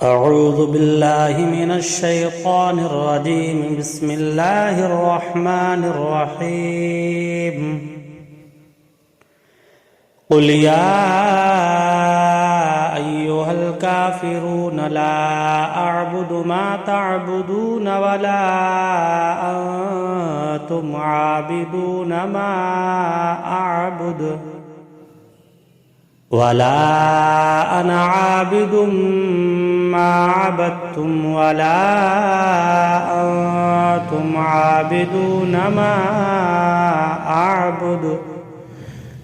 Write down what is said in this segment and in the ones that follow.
أعوذ بالله من الشيطان الرجيم. بسم الله الرحمن الرحيم. قل يا أيها الكافرون لا أعبد ما تعبدون ولا أنتم عابدون ما أعبد ولا أنا عابد ما عبدتم ولا أنتم عابدون ما أعبد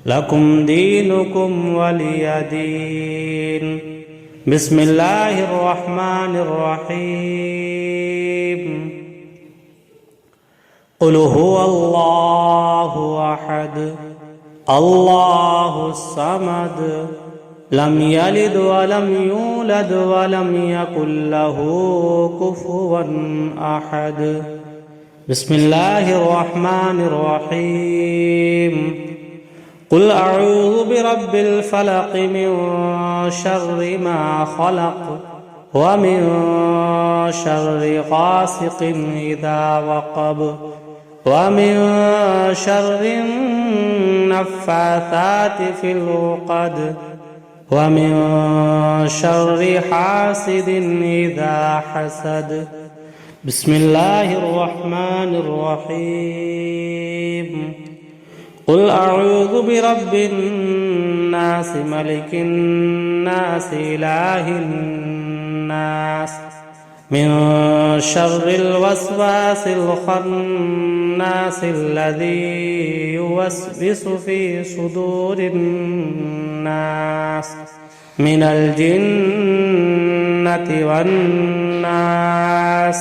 لكم دينكم ولي دين. بسم الله الرحمن الرحيم. قل هو الله أحد الله الصمد لم يلد ولم يولد ولم يكن له كفوا أحد. بسم الله الرحمن الرحيم. قل أعوذ برب الفلق من شر ما خلق ومن شر غاسق إذا وقب ومن شر النفاثات في العقد ومن شر حاسد إذا حسد. بسم الله الرحمن الرحيم. قل أعوذ برب الناس ملك الناس إله الناس من شر الوسواس الخناس الذي يوسوس في صدور الناس من الجنة والناس.